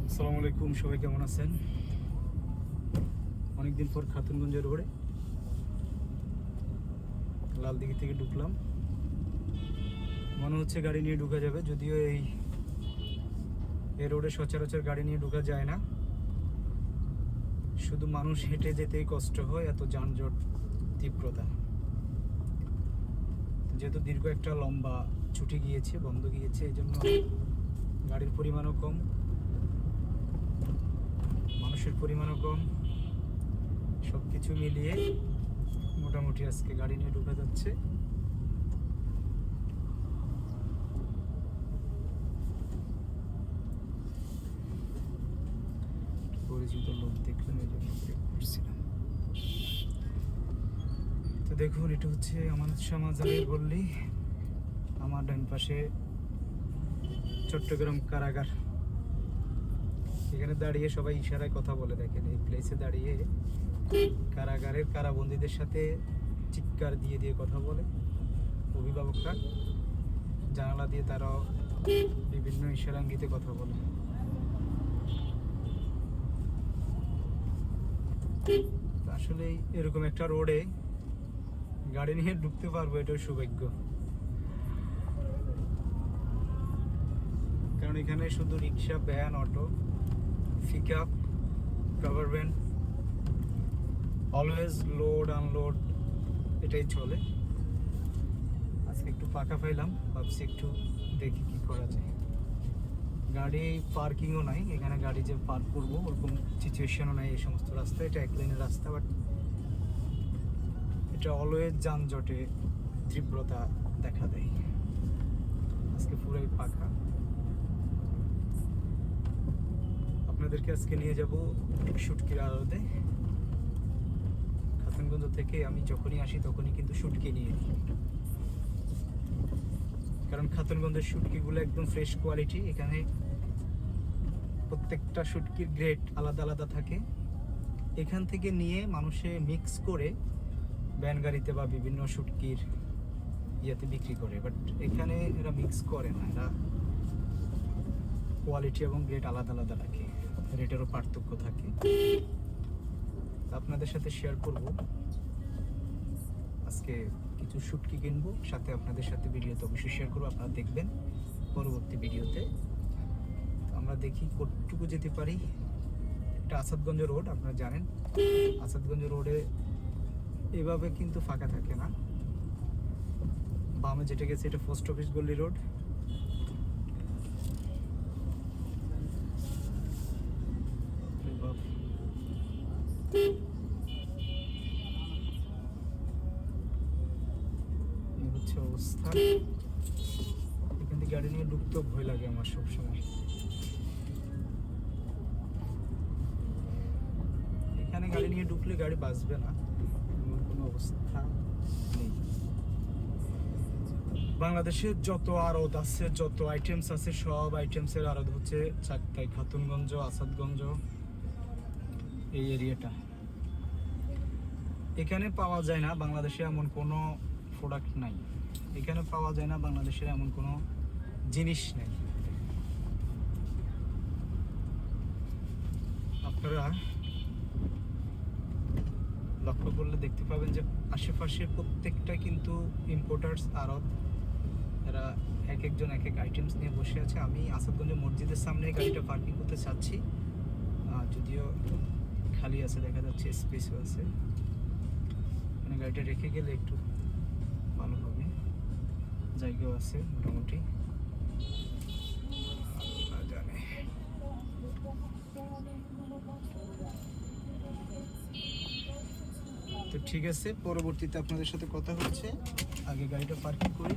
আসসালামু আলাইকুম, সবাই কেমন আছেন? অনেকদিন পর খাতুনগঞ্জের রোডে লালদিঘি থেকে ঢুকলাম। মনে হচ্ছে গাড়ি নিয়ে ঢুকা যাবে, যদিও এই রোডে সচরাচর গাড়ি নিয়ে ঢুকা যায় না। শুধু মানুষ হেঁটে যেতেই কষ্ট হয়, এত যানজট তীব্রতা। যেহেতু দীর্ঘ একটা লম্বা ছুটি গিয়েছে, বন্ধ গিয়েছে, এই জন্য গাড়ির পরিমাণও কম, মানুষের পরিমাণও কম। সব কিছু মিলিয়ে মোটামুটি আজকে গাড়ি নিয়ে ঢুকা যাচ্ছে। পরিচিত লোক দেখলাম, এই জন্য ব্রেক করছিলাম। তো দেখুন, এটা হচ্ছে আমানত শাহ মাজারের গল্লি। আমার ডান পাশে চট্টগ্রাম কারাগার। এখানে দাঁড়িয়ে সবাই ইশারায় কথা বলে। দেখেন, এই প্লেসে দাঁড়িয়ে কারাগারের কারাবন্দীদের সাথে চিৎকার দিয়ে দিয়ে কথা বলে অভিভাবকরা। জানালা দিয়ে তারাও বিভিন্ন ইশারাঙ্গিতে কথা বলে। আসলে এরকম একটা রোডে গাড়ি নিয়ে ঢুকতে পারবো, এটাও সৌভাগ্য। কারণ এখানে শুধু rickshaw, van, auto, pick up, cover van, always load unload, এটাই চলে। আজকে একটু ফাঁকা পাইলাম, ভাবছি একটু দেখি কি করা যায়। গাড়ি পার্কিংও নাই এখানে, গাড়ি যে পার্ক করবো ওরকম সিচুয়েশনও নাই এই সমস্ত রাস্তা। এটা এক লেনের রাস্তা, বাট এটা অলওয়েজ যানজটে তীব্রতা দেখা দেয়। আজকে পুরাই ফাঁকা। আপনাদেরকে আজকে নিয়ে যাব শুটকির আড়তে। খাতুনগঞ্জ থেকে আমি যখনই আসি তখনই কিন্তু শুটকি নিয়ে নিই, কারণ খাতুনগঞ্জের শুটকিগুলো একদম ফ্রেশ কোয়ালিটি। এখানে প্রত্যেকটা শুটকির গ্রেড আলাদা আলাদা থাকে। এখান থেকে নিয়ে মানুষে মিক্স করে ভ্যান গাড়িতে বা বিভিন্ন শুটকির ইয়েতে বিক্রি করে, বাট এখানে এরা মিক্স করে না। এরা কোয়ালিটি এবং গ্রেড আলাদা আলাদা রাখে, রেটেরও পার্থক্য থাকে। আপনাদের সাথে শেয়ার করব। আজকে কিছু শুটকি কিনবো, সাথে আপনাদের সাথে ভিডিওতে অবশ্যই শেয়ার করবো, আপনারা দেখবেন পরবর্তী ভিডিওতে। আমরা দেখি কতটুকু যেতে পারি। এটা আসাদগঞ্জ রোড, আপনারা জানেন আসাদগঞ্জ রোডে এভাবে কিন্তু ফাঁকা থাকে না। বামে যেটা গেছে এটা পোস্ট অফিস গল্লি রোড। হচ্ছে অবস্থা। এখান থেকে গাড়ি নিয়ে ঢুকতেও ভয় লাগে আমার সবসময়। এখানে গাড়ি নিয়ে ঢুকলে গাড়ি বাঁচবে না, এমন কোনো অবস্থা নেই। বাংলাদেশের যত আড়ত আছে, যত আইটেমস আছে, সব আইটেমসের আড়ত হচ্ছে চাকতাই, খাতুনগঞ্জ, আসাদগঞ্জ, এই এরিয়াটা। এখানে পাওয়া যায় না বাংলাদেশে এমন কোনো প্রোডাক্ট নাই। এখানে পাওয়া যায় না বাংলাদেশের এমন কোনো জিনিস নেই। আপনারা লক্ষ্য করলে দেখতে পাবেন যে আশেপাশে প্রত্যেকটা কিন্তু ইম্পোর্টার্স আড়ত। এরা এক একজন এক এক আইটেমস নিয়ে বসে আছে। আমি আসাদগঞ্জ মসজিদের সামনে গাড়িটা পার্কিং করতে চাচ্ছি, যদিও খালি আছে, দেখা যাচ্ছে স্পেসও আছে। মানে গাড়িটা রেখে গেলে একটু ভালো হবে, জায়গাও আছে মোটামুটি। আল্লাহ জানে। তো ঠিক আছে, পরবর্তীতে আপনাদের সাথে কথা হচ্ছে। আগে গাড়িটা পার্কিং করি।